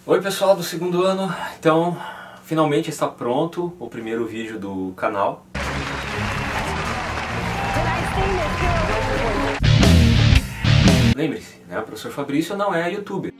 Oi pessoal do segundo ano, então finalmente está pronto o primeiro vídeo do canal. Lembre-se, né, o professor Fabrício não é youtuber.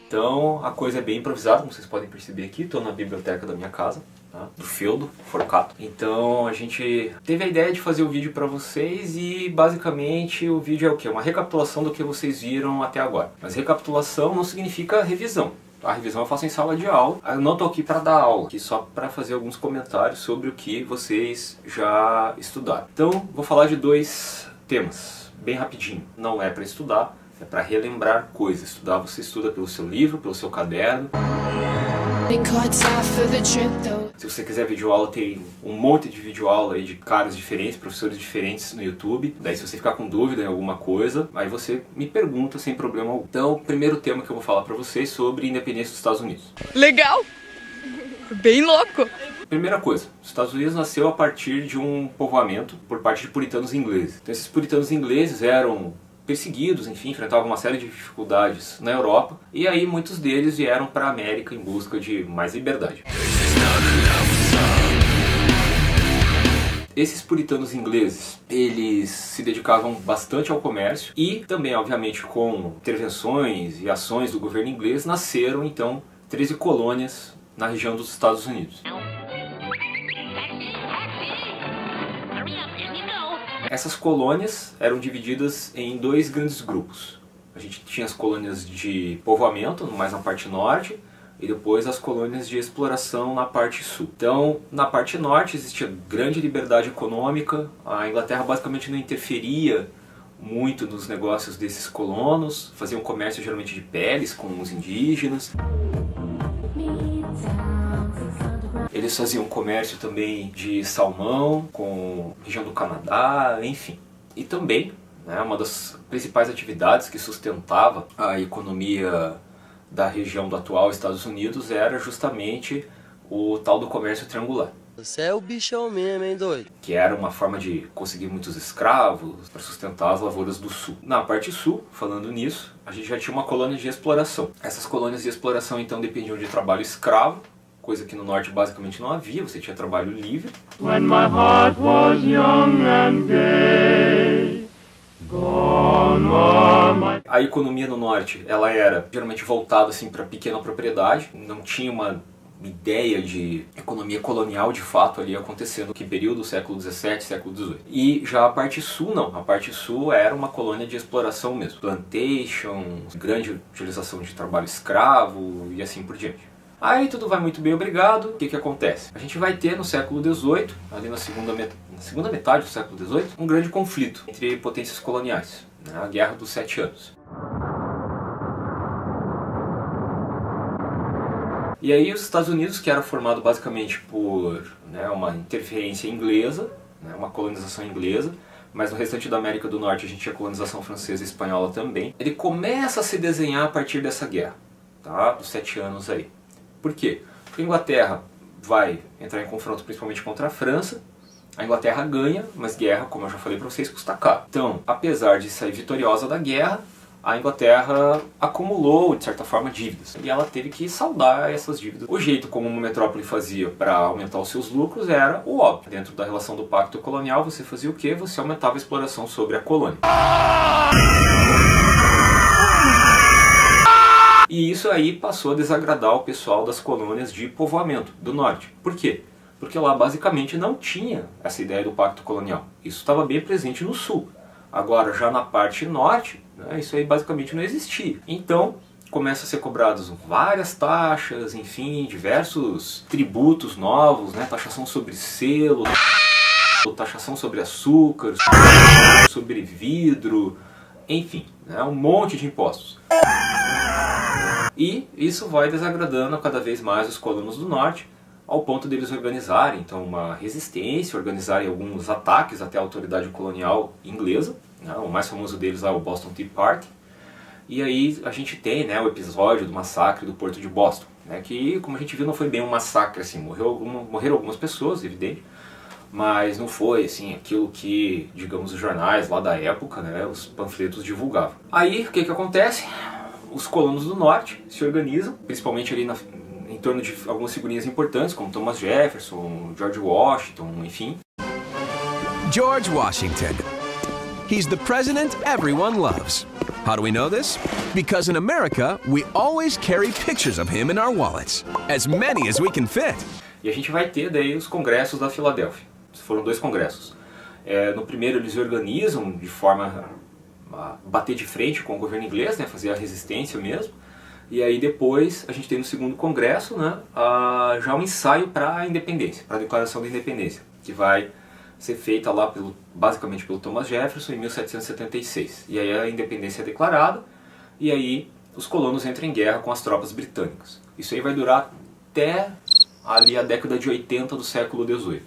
Então a coisa é bem improvisada, como vocês podem perceber aqui, estou na biblioteca da minha casa, tá? Do feudo, Forcato. Então a gente teve a ideia de fazer o vídeo para vocês e basicamente o vídeo é o quê? Uma recapitulação do que vocês viram até agora. Mas recapitulação não significa revisão. A revisão eu faço em sala de aula. Eu não estou aqui para dar aula, aqui só para fazer alguns comentários sobre o que vocês já estudaram. Então vou falar de dois temas, bem rapidinho. Não é para estudar, é para relembrar coisas. Estudar você estuda pelo seu livro, pelo seu caderno. Se você quiser videoaula, tem um monte de videoaula aí de caras diferentes, professores diferentes no YouTube. Daí se você ficar com dúvida em alguma coisa, aí você me pergunta sem problema algum. Então, o primeiro tema que eu vou falar para vocês é sobre a independência dos Estados Unidos. Legal! Bem louco! Primeira coisa, os Estados Unidos nasceu a partir de um povoamento por parte de puritanos ingleses. Então esses puritanos ingleses eram perseguidos, enfim, enfrentavam uma série de dificuldades na Europa, e aí muitos deles vieram para a América em busca de mais liberdade. Esses puritanos ingleses, eles se dedicavam bastante ao comércio e também, obviamente, com intervenções e ações do governo inglês, nasceram então 13 colônias na região dos Estados Unidos. Essas colônias eram divididas em dois grandes grupos. A gente tinha as colônias de povoamento, mais na parte norte, e depois as colônias de exploração na parte sul. Então, na parte norte existia grande liberdade econômica, a Inglaterra basicamente não interferia muito nos negócios desses colonos, faziam comércio geralmente de peles com os indígenas. Eles faziam comércio também de salmão com a região do Canadá, enfim. E também, né, uma das principais atividades que sustentava a economia da região do atual Estados Unidos era justamente o tal do comércio triangular. Você é o bichão mesmo, hein, doido? Que era uma forma de conseguir muitos escravos para sustentar as lavouras do sul. Na parte sul, falando nisso, a gente já tinha uma colônia de exploração. Essas colônias de exploração então dependiam de trabalho escravo, coisa que no norte basicamente não havia, você tinha trabalho livre. When my heart was young and gay, gone are my... A economia no norte, ela era geralmente voltada assim, para pequena propriedade, não tinha uma ideia de economia colonial de fato ali acontecendo que período, século XVII, século XVIII. E já a parte sul não, a parte sul era uma colônia de exploração mesmo. Plantations, grande utilização de trabalho escravo e assim por diante. Aí tudo vai muito bem, obrigado. O que que acontece? A gente vai ter no século XVIII, ali na segunda metade do século XVIII, um grande conflito entre potências coloniais, né? A Guerra dos 7 Anos. E aí os Estados Unidos, que era formado basicamente por, né, uma interferência inglesa, né, uma colonização inglesa, mas no restante da América do Norte a gente tinha colonização francesa e espanhola também, ele começa a se desenhar a partir dessa guerra, tá? Dos 7 anos aí. Por quê? Porque a Inglaterra vai entrar em confronto principalmente contra a França, a Inglaterra ganha, mas guerra, como eu já falei para vocês, custa caro. Então, apesar de sair vitoriosa da guerra, a Inglaterra acumulou, de certa forma, dívidas. E ela teve que saldar essas dívidas. O jeito como uma metrópole fazia para aumentar os seus lucros era o óbvio. Dentro da relação do pacto colonial, você fazia o quê? Você aumentava a exploração sobre a colônia. E isso aí passou a desagradar o pessoal das colônias de povoamento do norte. Por quê? Porque lá basicamente não tinha essa ideia do pacto colonial. Isso estava bem presente no sul. Agora, já na parte norte, né, isso aí basicamente não existia. Então, começa a ser cobradas várias taxas, enfim, diversos tributos novos, né, taxação sobre selo, taxação sobre açúcar, sobre vidro, enfim, né, um monte de impostos. E isso vai desagradando cada vez mais os colonos do norte, ao ponto deles organizarem então uma resistência, organizarem alguns ataques até a autoridade colonial inglesa, né? O mais famoso deles é o Boston Tea Party. E aí a gente tem, né, o episódio do massacre do Porto de Boston, né, que, como a gente viu, não foi bem um massacre, assim, morreram algumas pessoas, evidente, mas não foi assim aquilo que, digamos, os jornais lá da época, né, os panfletos divulgavam. Aí o que que acontece? os colonos do norte se organizam, principalmente ali em torno de algumas figurinhas importantes, como Thomas Jefferson, George Washington, enfim. George Washington. He's the president everyone loves. How do we know this? Because in America, we always carry pictures of him in our wallets. As many as we can fit. E a gente vai ter daí os congressos da Filadélfia. Foram 2 congressos. No primeiro eles se organizam de forma a bater de frente com o governo inglês, né, fazer a resistência mesmo. E aí depois a gente tem no segundo congresso, né, já um ensaio para a independência, para a declaração da independência, que vai ser feita lá basicamente pelo Thomas Jefferson em 1776. E aí a independência é declarada e aí os colonos entram em guerra com as tropas britânicas. Isso aí vai durar até ali a década de 80 do século XVIII.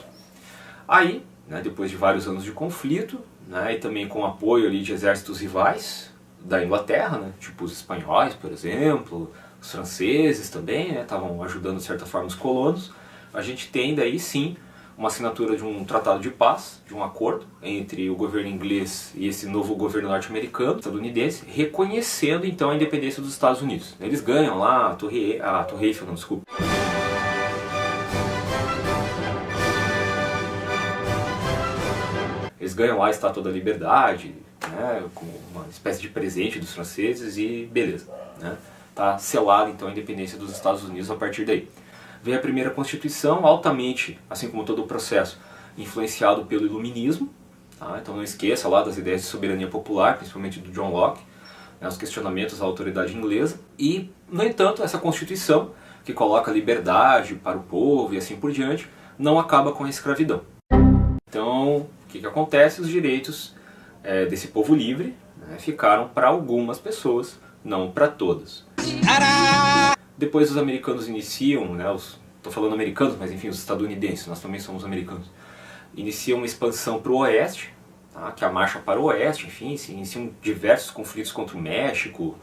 Aí, né, depois de vários anos de conflito, né, e também com apoio ali de exércitos rivais da Inglaterra, né, tipo os espanhóis, por exemplo, os franceses também, né, estavam ajudando de certa forma os colonos, a gente tem daí sim uma assinatura de um tratado de paz, de um acordo entre o governo inglês e esse novo governo norte-americano, estadunidense, reconhecendo então a independência dos Estados Unidos. Eles ganham lá a Torre Eiffel, não, desculpa. Eles ganham lá a Estátua da Liberdade, né, como uma espécie de presente dos franceses e beleza. Né? Tá selada então a independência dos Estados Unidos a partir daí. Vem a primeira Constituição, altamente, assim como todo o processo, influenciado pelo Iluminismo. Tá? Então não esqueça lá das ideias de soberania popular, principalmente do John Locke, né, os questionamentos à autoridade inglesa. E, no entanto, essa Constituição, que coloca liberdade para o povo e assim por diante, não acaba com a escravidão. Então, o que acontece? Os direitos desse povo livre, né, ficaram para algumas pessoas, não para todas. Depois os americanos iniciam, né, estou falando americanos, mas enfim, os estadunidenses, nós também somos americanos, iniciam uma expansão para o oeste, tá, que é a marcha para o oeste, enfim, se iniciam diversos conflitos contra o México,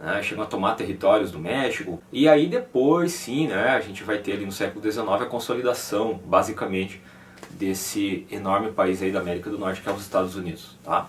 né, chegam a tomar territórios do México, e aí depois sim, né, a gente vai ter ali no século XIX a consolidação, basicamente, desse enorme país aí da América do Norte que é os Estados Unidos, tá?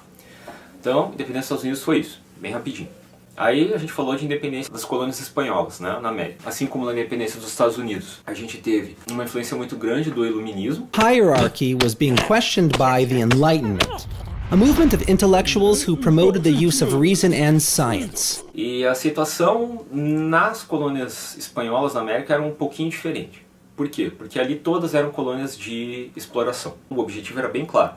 Então, a independência dos Estados Unidos foi isso, bem rapidinho. Aí a gente falou de independência das colônias espanholas, né, na América. Assim como na independência dos Estados Unidos, a gente teve uma influência muito grande do Iluminismo. Hierarchy was being questioned by the Enlightenment, a movement of intellectuals who promoted the use of reason and science. E a situação nas colônias espanholas na América era um pouquinho diferente. Por quê? Porque ali todas eram colônias de exploração. O objetivo era bem claro: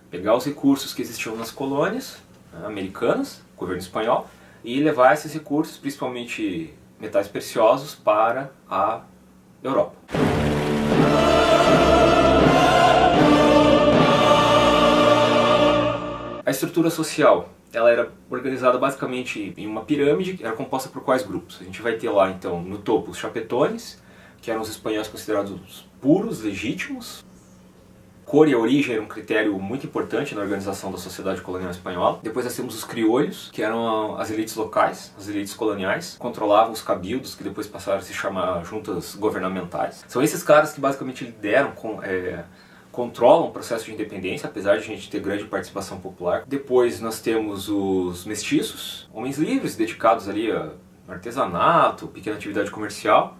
pegar os recursos que existiam nas colônias americanas, governo espanhol, e levar esses recursos, principalmente metais preciosos, para a Europa. A estrutura social, ela era organizada basicamente em uma pirâmide, que era composta por quais grupos? A gente vai ter lá então no topo os chapetones, que eram os espanhóis considerados puros, legítimos. Cor e a origem era um critério muito importante na organização da sociedade colonial espanhola. Depois nós temos os criolhos, que eram as elites locais, as elites coloniais, controlavam os cabildos, que depois passaram a se chamar juntas governamentais. São esses caras que basicamente lideram, controlam o processo de independência, apesar de a gente ter grande participação popular. Depois nós temos os mestiços, homens livres, dedicados ali a artesanato, pequena atividade comercial,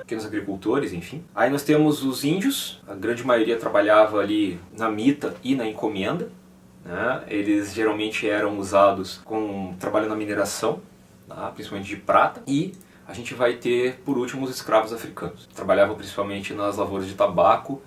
pequenos agricultores, enfim. Aí nós temos os índios, a grande maioria trabalhava ali na mita e na encomenda, né? Eles geralmente eram usados com trabalho na mineração, tá? Principalmente de prata, e a gente vai ter, por último, os escravos africanos. Trabalhavam principalmente nas lavouras de tabaco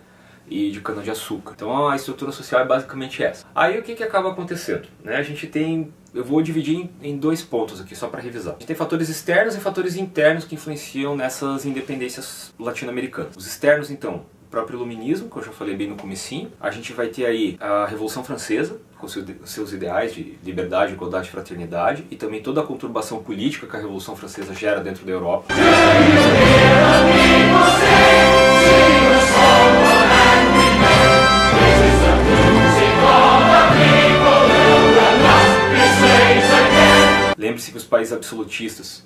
e de cana-de-açúcar. Então a estrutura social é basicamente essa. Aí o que acaba acontecendo? Né? A gente tem... Eu vou dividir em 2 pontos aqui, só para revisar. A gente tem fatores externos e fatores internos que influenciam nessas independências latino-americanas. Os externos, então, o próprio iluminismo, que eu já falei bem no comecinho. A gente vai ter aí a Revolução Francesa, com seus ideais de liberdade, igualdade e fraternidade, e também toda a conturbação política que a Revolução Francesa gera dentro da Europa. Lembre-se que os países absolutistas,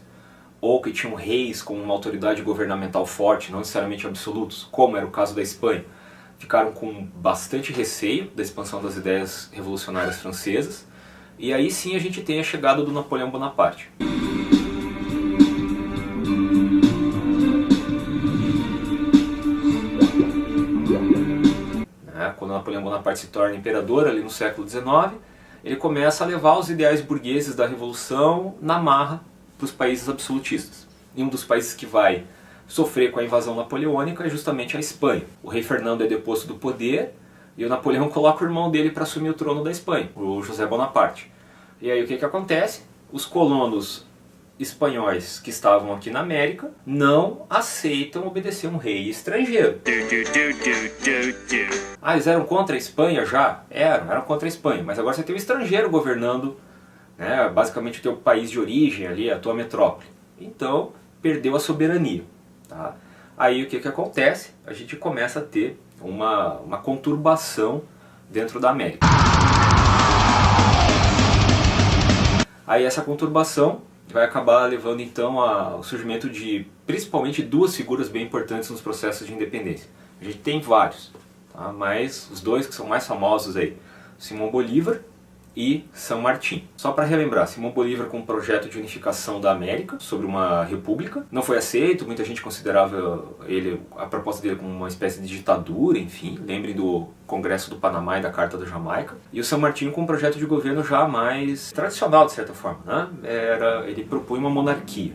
ou que tinham reis com uma autoridade governamental forte, não necessariamente absolutos, como era o caso da Espanha, ficaram com bastante receio da expansão das ideias revolucionárias francesas, e aí sim a gente tem a chegada do Napoleão Bonaparte. Napoleão Bonaparte se torna imperador ali no século XIX, ele começa a levar os ideais burgueses da Revolução na marra para os países absolutistas. E um dos países que vai sofrer com a invasão napoleônica é justamente a Espanha. O rei Fernando é deposto do poder e o Napoleão coloca o irmão dele para assumir o trono da Espanha, o José Bonaparte. E aí o que acontece? Os colonos espanhóis que estavam aqui na América não aceitam obedecer um rei estrangeiro. Ah, eles eram contra a Espanha já? Eram contra a Espanha, mas agora você tem um estrangeiro governando, né, basicamente o teu país de origem ali, a tua metrópole. Então, perdeu a soberania. Tá? Aí o que acontece? A gente começa a ter uma conturbação dentro da América. Aí essa conturbação vai acabar levando então ao surgimento de principalmente duas figuras bem importantes nos processos de independência. A gente tem vários, tá? Mas os dois que são mais famosos aí, Simão Bolívar e San Martín. Só para relembrar, Simão Bolívar com um projeto de unificação da América sobre uma república. Não foi aceito, muita gente considerava a proposta dele como uma espécie de ditadura, enfim. Lembrem do Congresso do Panamá e da Carta da Jamaica. E o San Martín com um projeto de governo já mais tradicional, de certa forma, né? Ele propunha uma monarquia.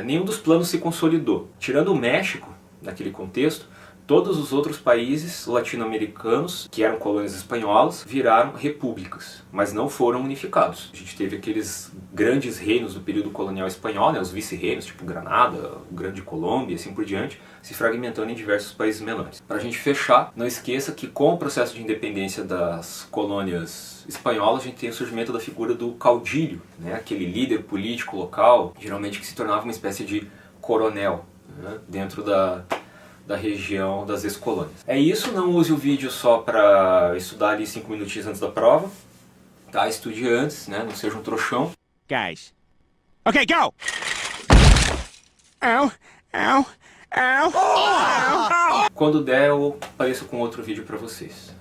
Nenhum dos planos se consolidou. Tirando o México, naquele contexto, todos os outros países latino-americanos, que eram colônias espanholas, viraram repúblicas, mas não foram unificados. A gente teve aqueles grandes reinos do período colonial espanhol, né, os vice-reinos, tipo Granada, o Grande Colômbia e assim por diante, se fragmentando em diversos países menores. Para a gente fechar, não esqueça que com o processo de independência das colônias espanholas, a gente tem o surgimento da figura do caudilho, né, aquele líder político local, geralmente que se tornava uma espécie de coronel, né, dentro da região das ex-colônias. É isso, não use o vídeo só para estudar ali 5 minutinhos antes da prova. Tá? Estude antes, né? Não seja um trouxão. Guys. Okay, go! Ow, ow, ow, ow. Quando der, eu apareço com outro vídeo para vocês.